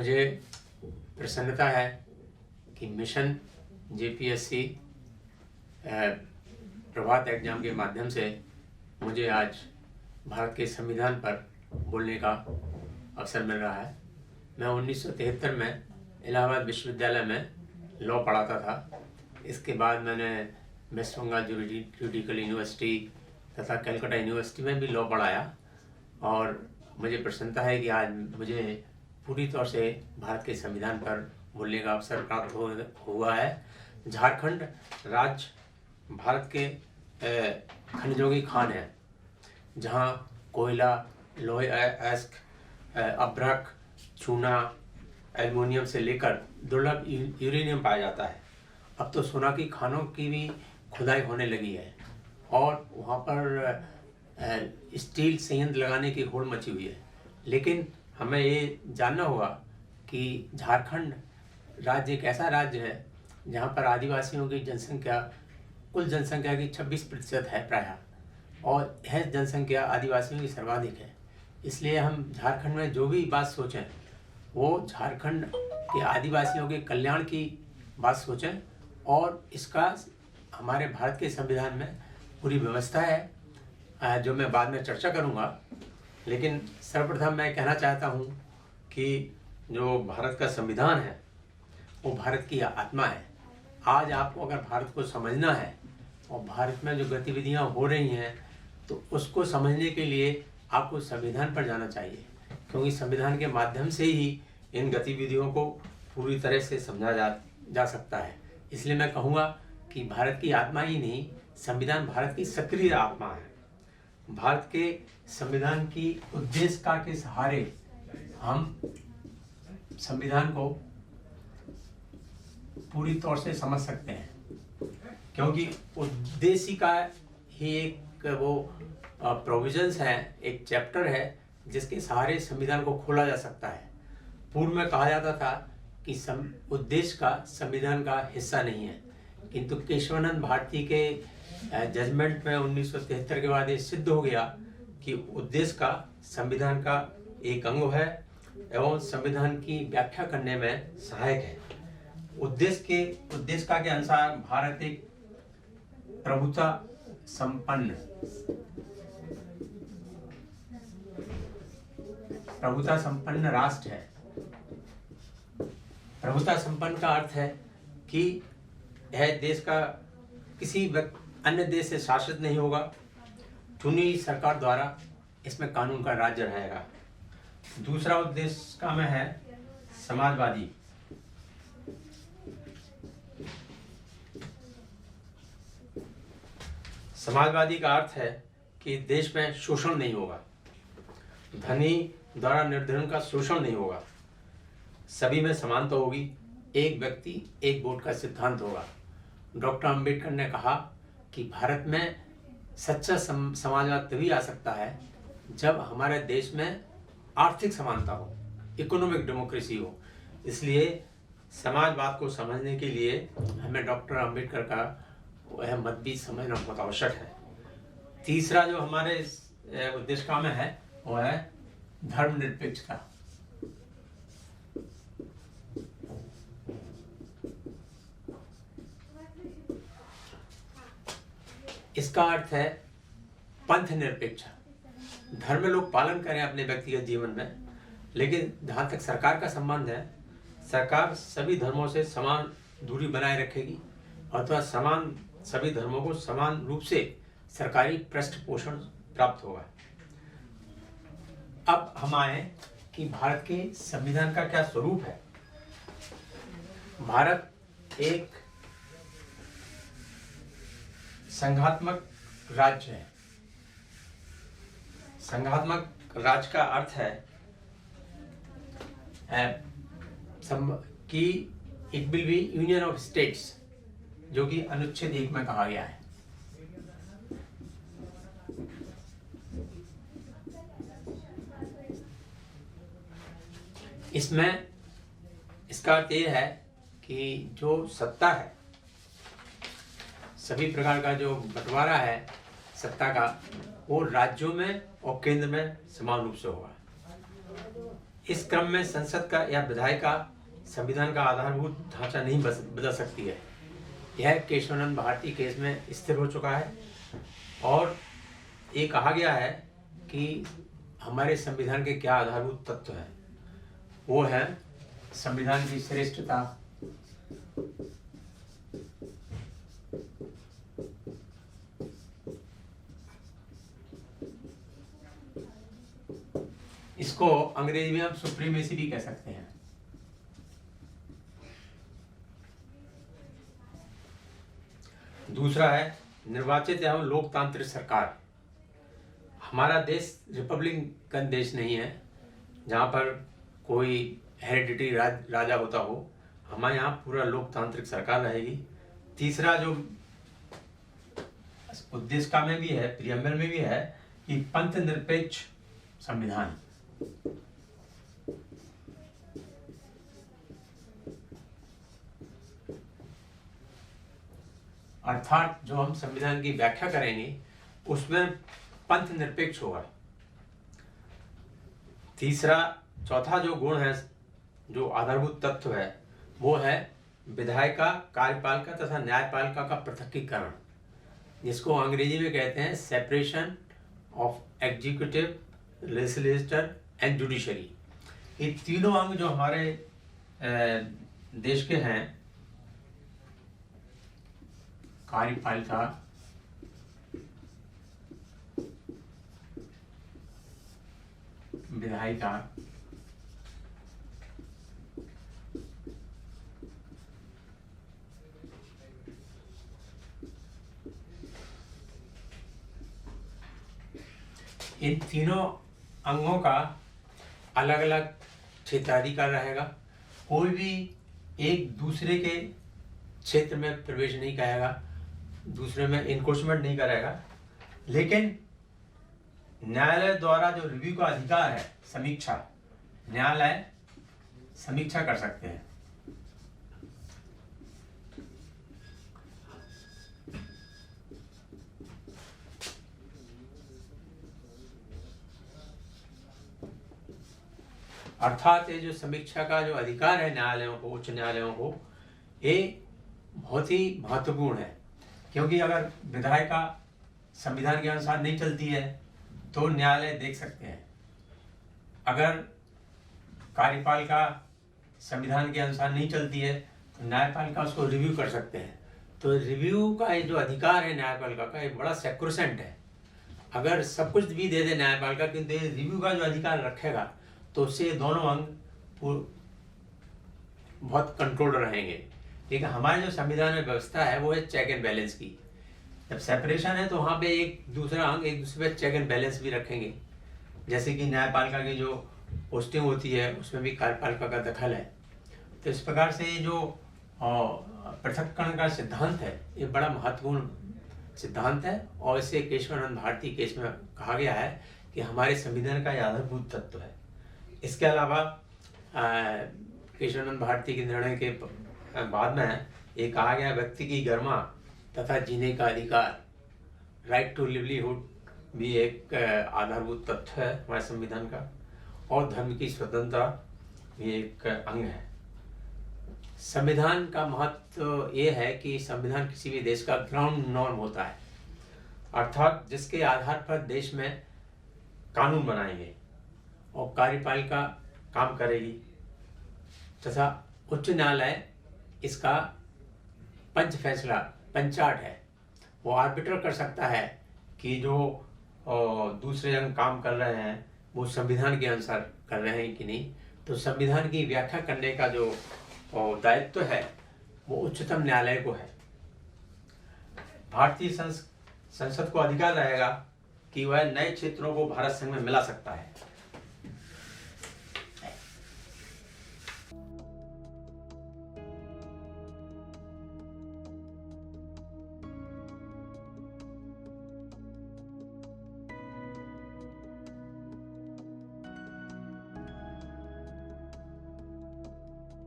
मुझे प्रसन्नता है कि मिशन जेपीएससी प्रभात एग्जाम के माध्यम से मुझे आज भारत के संविधान पर बोलने का अवसर मिल रहा है। मैं 1973 में इलाहाबाद विश्वविद्यालय में लॉ पढ़ाता था। इसके बाद मैंने वेस्ट बंगाल जुडिकल यूनिवर्सिटी तथा कलकत्ता यूनिवर्सिटी में भी लॉ पढ़ाया और मुझे प्रसन्नता है कि आज मुझे पूरी तौर से भारत के संविधान पर बोलने का अवसर प्राप्त हुआ है। झारखंड राज्य भारत के खनिजों की खान है, जहाँ कोयला, लोहे अयस्क, अभ्रक, चूना, एल्युमिनियम से लेकर दुर्लभ यूरेनियम पाया जाता है। अब तो सोना की खानों की भी खुदाई होने लगी है और वहाँ पर स्टील संयंत्र लगाने की होड़ मची हुई है। लेकिन हमें ये जानना होगा कि झारखंड राज्य एक ऐसा राज्य है जहाँ पर आदिवासियों की जनसंख्या कुल जनसंख्या की 26% है प्रायः, और यह जनसंख्या आदिवासियों की सर्वाधिक है। इसलिए हम झारखंड में जो भी बात सोचें वो झारखंड के आदिवासियों के कल्याण की बात सोचें, और इसका हमारे भारत के संविधान में पूरी व्यवस्था है जो मैं बाद में चर्चा करूंगा। लेकिन सर्वप्रथम मैं कहना चाहता हूं कि जो भारत का संविधान है वो भारत की आत्मा है। आज आपको अगर भारत को समझना है और भारत में जो गतिविधियां हो रही हैं तो उसको समझने के लिए आपको संविधान पर जाना चाहिए, क्योंकि संविधान के माध्यम से ही इन गतिविधियों को पूरी तरह से समझा जा सकता है। इसलिए मैं कहूँगा कि भारत की आत्मा ही नहीं, संविधान भारत की सक्रिय आत्मा है। भारत के संविधान की उद्देशिका के सहारे हम संविधान को पूरी तौर से समझ सकते हैं, क्योंकि उद्देशिका ही एक वो प्रोविजंस है, एक चैप्टर है जिसके सहारे संविधान को खोला जा सकता है। पूर्व में कहा जाता था कि उद्देश्य का संविधान का हिस्सा नहीं है, किंतु केशवानंद भारती के जजमेंट में 1973 के बाद ये सिद्ध हो गया कि उद्देश्य का संविधान का एक अंग है एवं संविधान की व्याख्या करने में सहायक है। उद्देश्य के अनुसार भारत एक प्रभुता संपन्न राष्ट्र है। प्रभुता संपन्न का अर्थ है कि यह देश का किसी अन्य देश से शासित नहीं होगा, चुनी सरकार द्वारा इसमें कानून का राज्य रहेगा। दूसरा उद्देश्य का में है समाजवादी। समाजवादी का अर्थ है कि देश में शोषण नहीं होगा, धनी द्वारा निर्धन का शोषण नहीं होगा, सभी में समानता होगी, एक व्यक्ति एक वोट का सिद्धांत होगा। डॉक्टर अंबेडकर ने कहा कि भारत में सच्चा समाजवाद तभी आ सकता है जब हमारे देश में आर्थिक समानता हो, इकोनॉमिक डेमोक्रेसी हो। इसलिए समाजवाद को समझने के लिए हमें डॉक्टर अंबेडकर का वह मत भी समझना बहुत आवश्यक है। तीसरा जो हमारे उद्देश्य में है वो है धर्मनिरपेक्षता। इसका अर्थ है पंथ निरपेक्षा। धर्म लोग पालन करें अपने व्यक्तिगत जीवन में, लेकिन जहाँ तक सरकार का संबंध है, सरकार सभी धर्मों से समान दूरी बनाए रखेगी अथवा सभी धर्मों को समान रूप से सरकारी पृष्ठपोषण प्राप्त होगा। अब हम आए कि भारत के संविधान का क्या स्वरूप है। भारत एक संघात्मक राज्य है। संघात्मक राज्य का अर्थ है कि it will be union of states, जो कि अनुच्छेद 1 में कहा गया है। इसमें इसका अर्थ यह है कि जो सत्ता है, सभी प्रकार का जो बंटवारा है सत्ता का, वो राज्यों में और केंद्र में समान रूप से होगा। इस क्रम में संसद का या विधायिका का संविधान का आधारभूत ढांचा नहीं बदल सकती है। यह केशवानंद भारती केस में स्थिर हो चुका है और ये कहा गया है कि हमारे संविधान के क्या आधारभूत तत्व हैं। वो है संविधान की श्रेष्ठता, इसको अंग्रेजी में हम सुप्रीमेसी भी कह सकते हैं। दूसरा है निर्वाचित एवं लोकतांत्रिक सरकार। हमारा देश रिपब्लिकन देश नहीं है जहाँ पर कोई हेरिडिटरी राजा होता हो। हमारे यहाँ पूरा लोकतांत्रिक सरकार रहेगी। तीसरा जो उद्देशिका में भी है, प्रियम्बल में भी है कि पंथ निरपेक्ष संविधान। अर्थात जो हम संविधान की व्याख्या करेंगे उसमें पंथ निरपेक्ष होगा। चौथा जो गुण है, जो आधारभूत तत्व है, वो है विधायिका, कार्यपालिका तथा न्यायपालिका का पृथक्कीकरण, जिसको अंग्रेजी में कहते हैं separation of executive, legislature and judiciary. ये तीनों अंग जो हमारे देश के हैं, कार्यपालिका, विधायिका, इन तीनों अंगों का अलग अलग क्षेत्राधिकार रहेगा। कोई भी एक दूसरे के क्षेत्र में प्रवेश नहीं करेगा, दूसरे में इनक्रोचमेंट नहीं करेगा। लेकिन न्यायालय द्वारा जो रिव्यू का अधिकार है, समीक्षा, न्यायालय समीक्षा कर सकते हैं। अर्थात ये जो समीक्षा का जो अधिकार है न्यायालयों को, उच्च न्यायालयों को, ये बहुत ही महत्वपूर्ण है। क्योंकि अगर विधायिका संविधान के अनुसार नहीं चलती है तो न्यायालय देख सकते हैं। अगर कार्यपालिका संविधान के अनुसार नहीं चलती है तो न्यायपालिका उसको रिव्यू कर सकते हैं। तो रिव्यू का ये जो अधिकार है न्यायपालिका का, ये बड़ा सैक्रोसेंट है। अगर सब कुछ भी दे दे न्यायपालिका, किंतु रिव्यू का जो अधिकार रखेगा तो उससे दोनों अंग बहुत कंट्रोल रहेंगे। लेकिन हमारे जो संविधान में व्यवस्था है वो है चेक एंड बैलेंस की। जब सेपरेशन है तो वहाँ पे एक दूसरा अंग एक दूसरे पे चेक एंड बैलेंस भी रखेंगे। जैसे कि न्यायपालिका की जो पोस्टिंग होती है उसमें भी कार्यपालिका का दखल है। तो इस प्रकार से ये जो पृथक्करण का सिद्धांत है, ये बड़ा महत्वपूर्ण सिद्धांत है और इसे केशवानंद भारती केस में कहा गया है कि हमारे संविधान का आधारभूत तत्व है। इसके अलावा केशवानंद भारती के निर्णय के बाद में ये कहा गया, व्यक्ति की गरिमा तथा जीने का अधिकार, राइट टू लिवलीहुड, भी एक आधारभूत तत्व है हमारे संविधान का, और धर्म की स्वतंत्रता भी एक अंग है। संविधान का महत्व ये है कि संविधान किसी भी देश का ग्राउंड नॉर्म होता है, अर्थात जिसके आधार पर देश में कानून बनाएंगे और कार्यपालिका काम करेगी तथा उच्च न्यायालय इसका पंचाट है। वो आर्बिटर कर सकता है कि जो दूसरे अंग काम कर रहे हैं वो संविधान के अनुसार कर रहे हैं कि नहीं। तो संविधान की व्याख्या करने का जो दायित्व है वो उच्चतम न्यायालय को है। भारतीय संसद को अधिकार रहेगा कि वह नए क्षेत्रों को भारत संघ में मिला सकता है।